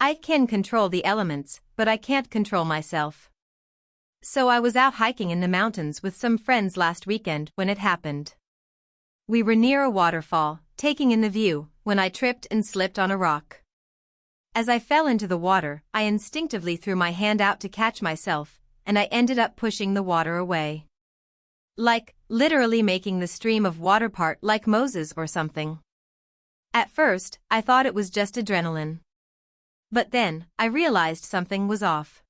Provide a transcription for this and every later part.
I can control the elements, but I can't control myself. So I was out hiking in the mountains with some friends last weekend when it happened. We were near a waterfall, taking in the view, when I tripped and slipped on a rock. As I fell into the water, I instinctively threw my hand out to catch myself, and I ended up pushing the water away. Like, literally making the stream of water part like Moses or something. At first, I thought it was just adrenaline. But then, I realized something was off.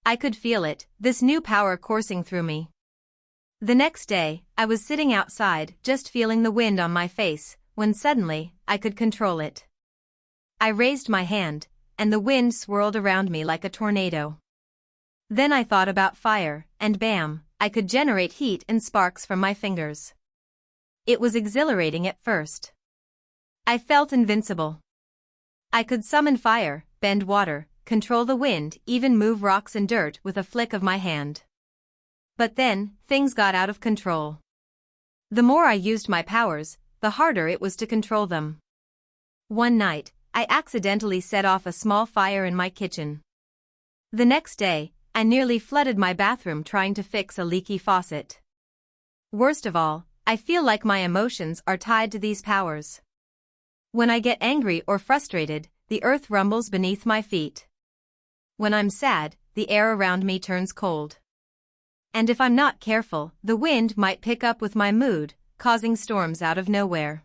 I could feel it, this new power coursing through me. The next day, I was sitting outside, just feeling the wind on my face, when suddenly, I could control it. I raised my hand, and the wind swirled around me like a tornado. Then I thought about fire, and bam, I could generate heat and sparks from my fingers. It was exhilarating at first. I felt invincible. I could summon fire, bend water, control the wind, even move rocks and dirt with a flick of my hand. But then, things got out of control. The more I used my powers, the harder it was to control them. One night, I accidentally set off a small fire in my kitchen. The next day, I nearly flooded my bathroom trying to fix a leaky faucet. Worst of all, I feel like my emotions are tied to these powers. When I get angry or frustrated, the earth rumbles beneath my feet. When I'm sad, the air around me turns cold. And if I'm not careful, the wind might pick up with my mood, causing storms out of nowhere.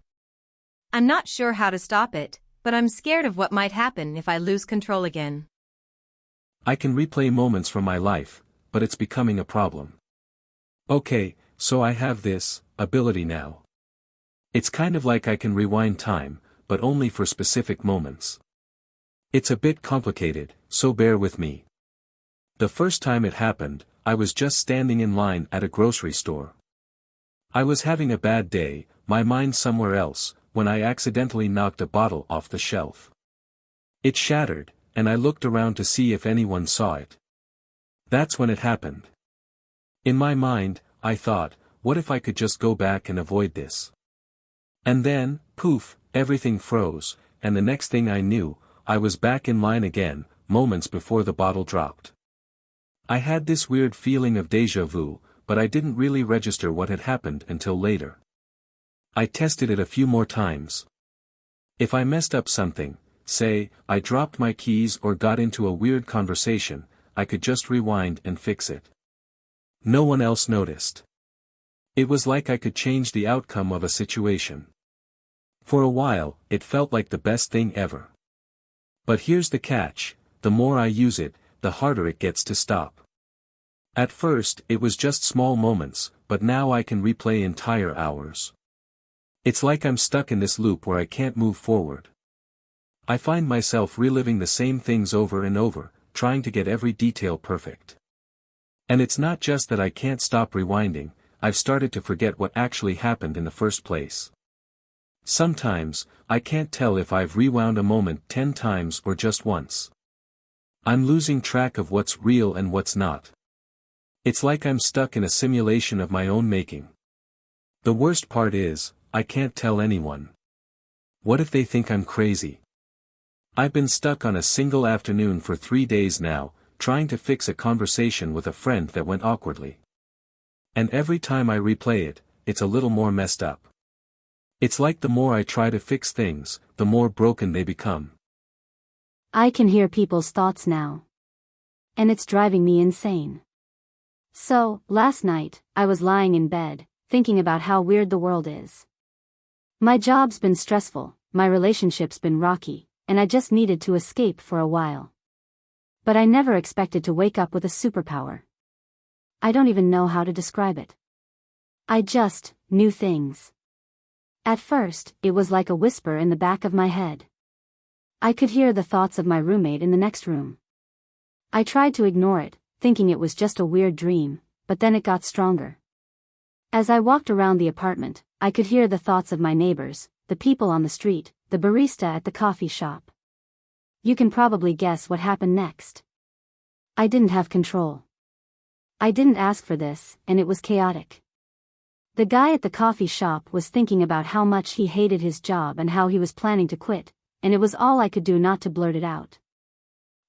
I'm not sure how to stop it, but I'm scared of what might happen if I lose control again. I can replay moments from my life, but it's becoming a problem. Okay, so I have this ability now. It's kind of like I can rewind time, but only for specific moments. It's a bit complicated, so bear with me. The first time it happened, I was just standing in line at a grocery store. I was having a bad day, my mind somewhere else, when I accidentally knocked a bottle off the shelf. It shattered, and I looked around to see if anyone saw it. That's when it happened. In my mind, I thought, what if I could just go back and avoid this? And then, poof, everything froze, and the next thing I knew, I was back in line again, moments before the bottle dropped. I had this weird feeling of déjà vu, but I didn't really register what had happened until later. I tested it a few more times. If I messed up something, say, I dropped my keys or got into a weird conversation, I could just rewind and fix it. No one else noticed. It was like I could change the outcome of a situation. For a while, it felt like the best thing ever. But here's the catch, the more I use it, the harder it gets to stop. At first, it was just small moments, but now I can replay entire hours. It's like I'm stuck in this loop where I can't move forward. I find myself reliving the same things over and over, trying to get every detail perfect. And it's not just that I can't stop rewinding, I've started to forget what actually happened in the first place. Sometimes, I can't tell if I've rewound a moment 10 times or just once. I'm losing track of what's real and what's not. It's like I'm stuck in a simulation of my own making. The worst part is, I can't tell anyone. What if they think I'm crazy? I've been stuck on a single afternoon for 3 days now, trying to fix a conversation with a friend that went awkwardly. And every time I replay it, it's a little more messed up. It's like the more I try to fix things, the more broken they become. I can hear people's thoughts now. And it's driving me insane. So, last night, I was lying in bed, thinking about how weird the world is. My job's been stressful, my relationship's been rocky, and I just needed to escape for a while. But I never expected to wake up with a superpower. I don't even know how to describe it. I just knew things. At first, it was like a whisper in the back of my head. I could hear the thoughts of my roommate in the next room. I tried to ignore it, thinking it was just a weird dream, but then it got stronger. As I walked around the apartment, I could hear the thoughts of my neighbors, the people on the street, the barista at the coffee shop. You can probably guess what happened next. I didn't have control. I didn't ask for this, and it was chaotic. The guy at the coffee shop was thinking about how much he hated his job and how he was planning to quit, and it was all I could do not to blurt it out.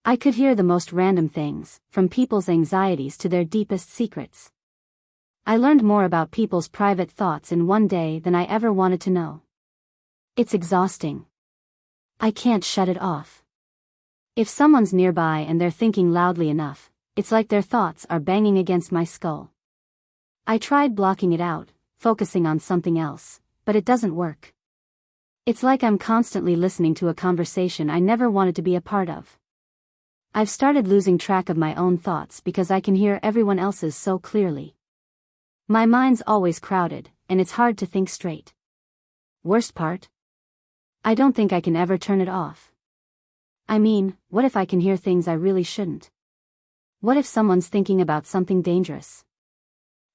I could hear the most random things, from people's anxieties to their deepest secrets. I learned more about people's private thoughts in one day than I ever wanted to know. It's exhausting. I can't shut it off. If someone's nearby and they're thinking loudly enough, it's like their thoughts are banging against my skull. I tried blocking it out, focusing on something else, but it doesn't work. It's like I'm constantly listening to a conversation I never wanted to be a part of. I've started losing track of my own thoughts because I can hear everyone else's so clearly. My mind's always crowded, and it's hard to think straight. Worst part? I don't think I can ever turn it off. I mean, what if I can hear things I really shouldn't? What if someone's thinking about something dangerous?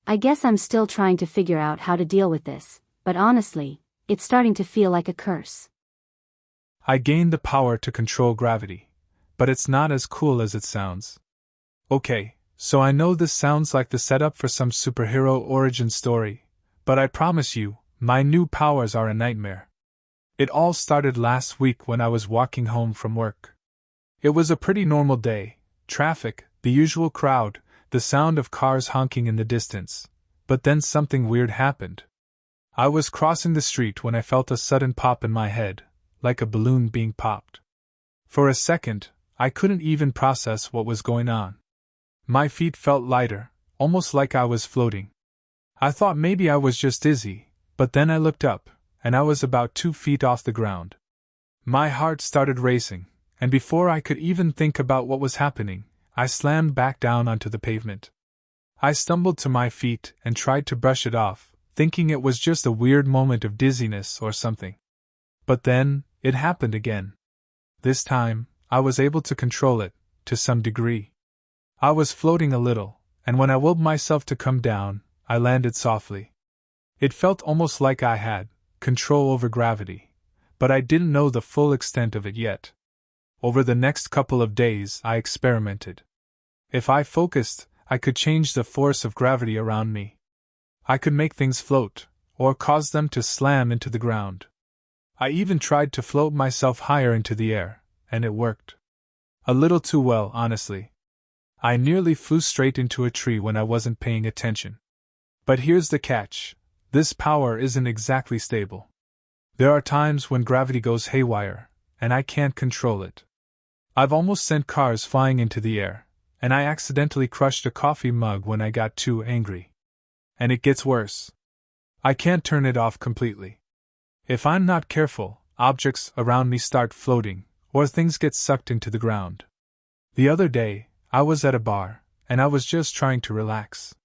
I guess I'm still trying to figure out how to deal with this, but honestly, it's starting to feel like a curse. I gained the power to control gravity, but it's not as cool as it sounds. Okay, so I know this sounds like the setup for some superhero origin story, but I promise you, my new powers are a nightmare. It all started last week when I was walking home from work. It was a pretty normal day, traffic, the usual crowd, the sound of cars honking in the distance, but then something weird happened. I was crossing the street when I felt a sudden pop in my head, like a balloon being popped. For a second, I couldn't even process what was going on. My feet felt lighter, almost like I was floating. I thought maybe I was just dizzy, but then I looked up, and I was about 2 feet off the ground. My heart started racing, and before I could even think about what was happening, I slammed back down onto the pavement. I stumbled to my feet and tried to brush it off, thinking it was just a weird moment of dizziness or something. But then, it happened again. This time, I was able to control it, to some degree. I was floating a little, and when I willed myself to come down, I landed softly. It felt almost like I had control over gravity, but I didn't know the full extent of it yet. Over the next couple of days, I experimented. If I focused, I could change the force of gravity around me. I could make things float, or cause them to slam into the ground. I even tried to float myself higher into the air, and it worked. A little too well, honestly. I nearly flew straight into a tree when I wasn't paying attention. But here's the catch: this power isn't exactly stable. There are times when gravity goes haywire, and I can't control it. I've almost sent cars flying into the air, and I accidentally crushed a coffee mug when I got too angry. And it gets worse. I can't turn it off completely. If I'm not careful, objects around me start floating, or things get sucked into the ground. The other day, I was at a bar, and I was just trying to relax.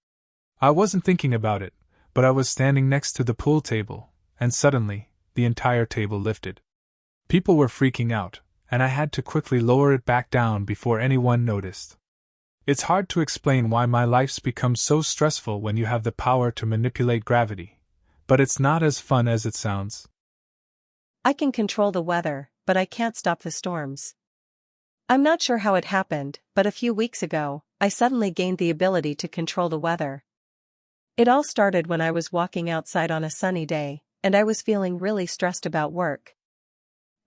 I wasn't thinking about it, but I was standing next to the pool table, and suddenly, the entire table lifted. People were freaking out, and I had to quickly lower it back down before anyone noticed. It's hard to explain why my life's become so stressful when you have the power to manipulate gravity, but it's not as fun as it sounds. I can control the weather, but I can't stop the storms. I'm not sure how it happened, but a few weeks ago, I suddenly gained the ability to control the weather. It all started when I was walking outside on a sunny day, and I was feeling really stressed about work.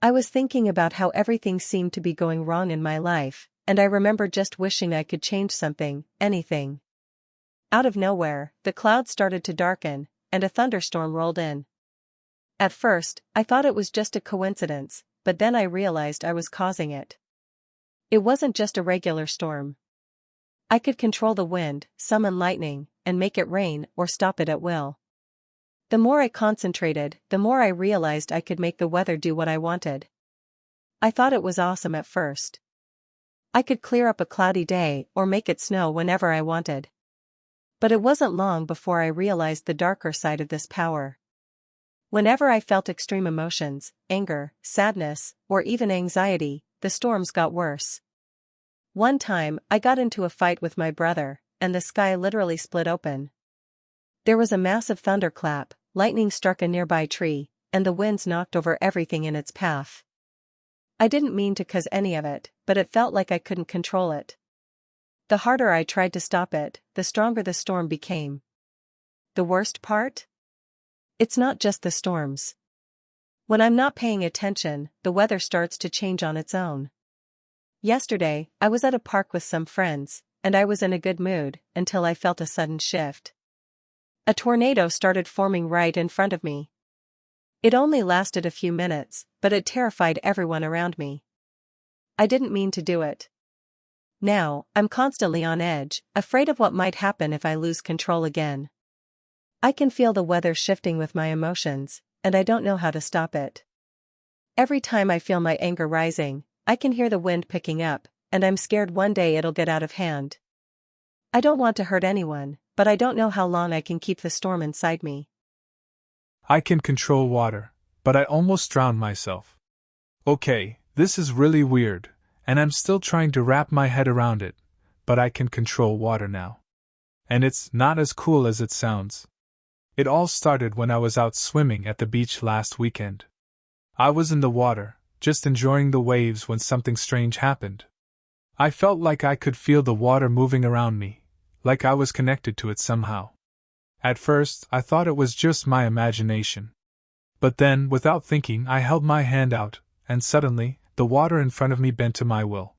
I was thinking about how everything seemed to be going wrong in my life, and I remember just wishing I could change something, anything. Out of nowhere, the clouds started to darken, and a thunderstorm rolled in. At first, I thought it was just a coincidence, but then I realized I was causing it. It wasn't just a regular storm. I could control the wind, summon lightning, and make it rain or stop it at will. The more I concentrated, the more I realized I could make the weather do what I wanted. I thought it was awesome at first. I could clear up a cloudy day or make it snow whenever I wanted. But it wasn't long before I realized the darker side of this power. Whenever I felt extreme emotions, anger, sadness, or even anxiety, the storms got worse. One time, I got into a fight with my brother, and the sky literally split open. There was a massive thunderclap, lightning struck a nearby tree, and the winds knocked over everything in its path. I didn't mean to cause any of it, but it felt like I couldn't control it. The harder I tried to stop it, the stronger the storm became. The worst part? It's not just the storms. When I'm not paying attention, the weather starts to change on its own. Yesterday, I was at a park with some friends, and I was in a good mood until I felt a sudden shift. A tornado started forming right in front of me. It only lasted a few minutes, but it terrified everyone around me. I didn't mean to do it. Now, I'm constantly on edge, afraid of what might happen if I lose control again. I can feel the weather shifting with my emotions, and I don't know how to stop it. Every time I feel my anger rising, I can hear the wind picking up, and I'm scared one day it'll get out of hand. I don't want to hurt anyone, but I don't know how long I can keep the storm inside me. I can control water, but I almost drowned myself. Okay, this is really weird, and I'm still trying to wrap my head around it, but I can control water now. And it's not as cool as it sounds. It all started when I was out swimming at the beach last weekend. I was in the water, just enjoying the waves when something strange happened. I felt like I could feel the water moving around me, like I was connected to it somehow. At first, I thought it was just my imagination. But then, without thinking, I held my hand out, and suddenly, the water in front of me bent to my will.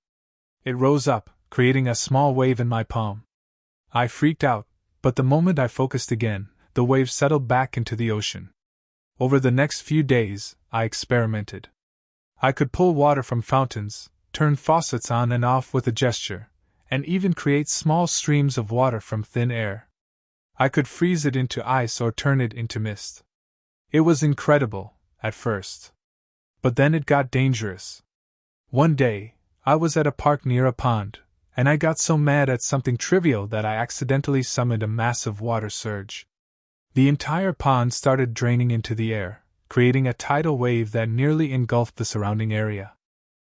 It rose up, creating a small wave in my palm. I freaked out, but the moment I focused again, the wave settled back into the ocean. Over the next few days, I experimented. I could pull water from fountains, turn faucets on and off with a gesture, and even create small streams of water from thin air. I could freeze it into ice or turn it into mist. It was incredible, at first. But then it got dangerous. One day, I was at a park near a pond, and I got so mad at something trivial that I accidentally summoned a massive water surge. The entire pond started draining into the air, creating a tidal wave that nearly engulfed the surrounding area.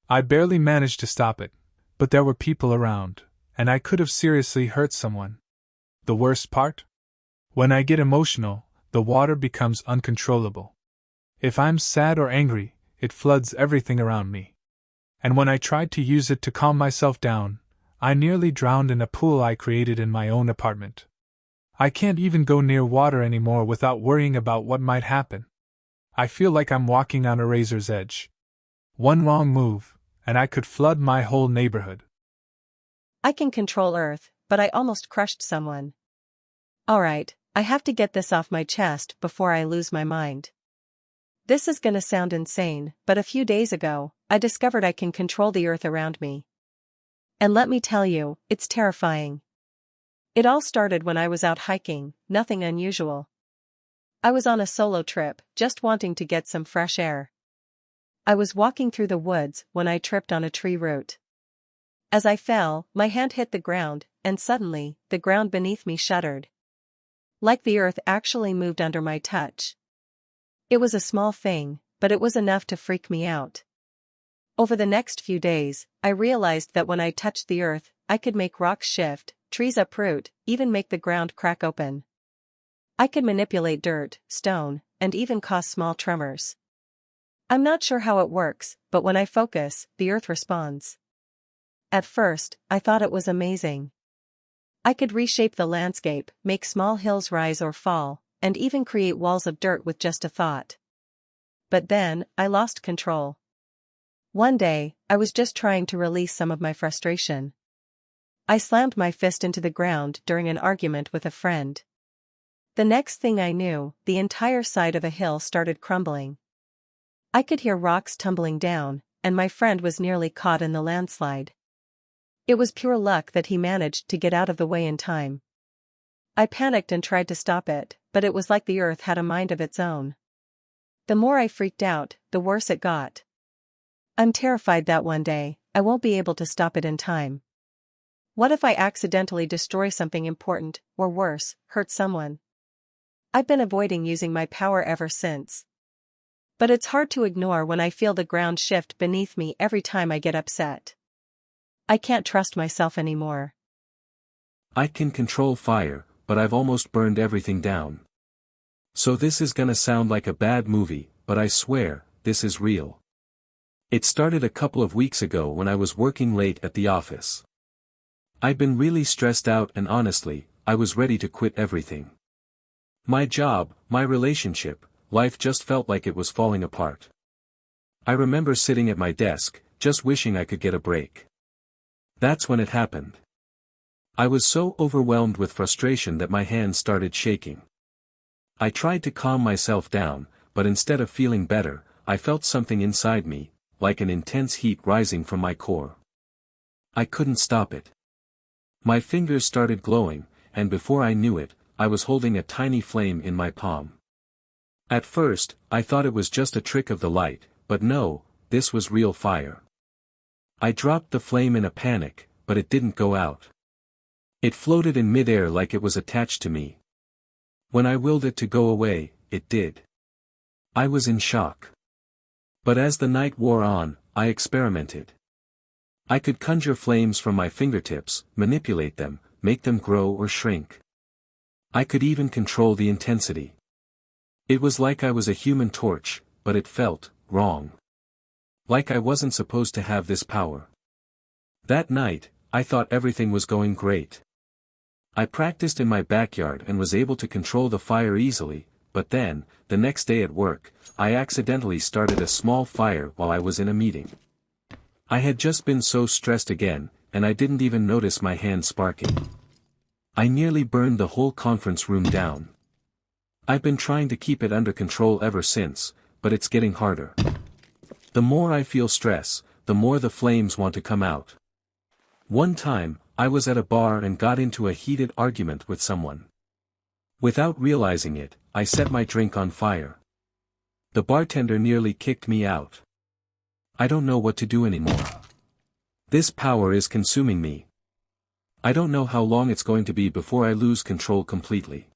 I barely managed to stop it, but there were people around, and I could have seriously hurt someone. The worst part? When I get emotional, the water becomes uncontrollable. If I'm sad or angry, it floods everything around me. And when I tried to use it to calm myself down, I nearly drowned in a pool I created in my own apartment. I can't even go near water anymore without worrying about what might happen. I feel like I'm walking on a razor's edge. One wrong move, and I could flood my whole neighborhood. I can control Earth, but I almost crushed someone. Alright, I have to get this off my chest before I lose my mind. This is gonna sound insane, but a few days ago, I discovered I can control the Earth around me. And let me tell you, it's terrifying. It all started when I was out hiking, nothing unusual. I was on a solo trip, just wanting to get some fresh air. I was walking through the woods when I tripped on a tree root. As I fell, my hand hit the ground, and suddenly, the ground beneath me shuddered. Like the earth actually moved under my touch. It was a small thing, but it was enough to freak me out. Over the next few days, I realized that when I touched the earth, I could make rocks shift, trees uproot, even make the ground crack open. I could manipulate dirt, stone, and even cause small tremors. I'm not sure how it works, but when I focus, the earth responds. At first, I thought it was amazing. I could reshape the landscape, make small hills rise or fall, and even create walls of dirt with just a thought. But then, I lost control. One day, I was just trying to release some of my frustration. I slammed my fist into the ground during an argument with a friend. The next thing I knew, the entire side of a hill started crumbling. I could hear rocks tumbling down, and my friend was nearly caught in the landslide. It was pure luck that he managed to get out of the way in time. I panicked and tried to stop it, but it was like the earth had a mind of its own. The more I freaked out, the worse it got. I'm terrified that one day, I won't be able to stop it in time. What if I accidentally destroy something important, or worse, hurt someone? I've been avoiding using my power ever since. But it's hard to ignore when I feel the ground shift beneath me every time I get upset. I can't trust myself anymore. I can control fire, but I've almost burned everything down. So this is gonna sound like a bad movie, but I swear, this is real. It started a couple of weeks ago when I was working late at the office. I'd been really stressed out and honestly, I was ready to quit everything. My job, my relationship, life just felt like it was falling apart. I remember sitting at my desk, just wishing I could get a break. That's when it happened. I was so overwhelmed with frustration that my hands started shaking. I tried to calm myself down, but instead of feeling better, I felt something inside me, like an intense heat rising from my core. I couldn't stop it. My fingers started glowing, and before I knew it, I was holding a tiny flame in my palm. At first, I thought it was just a trick of the light, but no, this was real fire. I dropped the flame in a panic, but it didn't go out. It floated in midair like it was attached to me. When I willed it to go away, it did. I was in shock. But as the night wore on, I experimented. I could conjure flames from my fingertips, manipulate them, make them grow or shrink. I could even control the intensity. It was like I was a human torch, but it felt wrong. Like I wasn't supposed to have this power. That night, I thought everything was going great. I practiced in my backyard and was able to control the fire easily, but then, the next day at work, I accidentally started a small fire while I was in a meeting. I had just been so stressed again, and I didn't even notice my hands sparking. I nearly burned the whole conference room down. I've been trying to keep it under control ever since, but it's getting harder. The more I feel stress, the more the flames want to come out. One time, I was at a bar and got into a heated argument with someone. Without realizing it, I set my drink on fire. The bartender nearly kicked me out. I don't know what to do anymore. This power is consuming me. I don't know how long it's going to be before I lose control completely.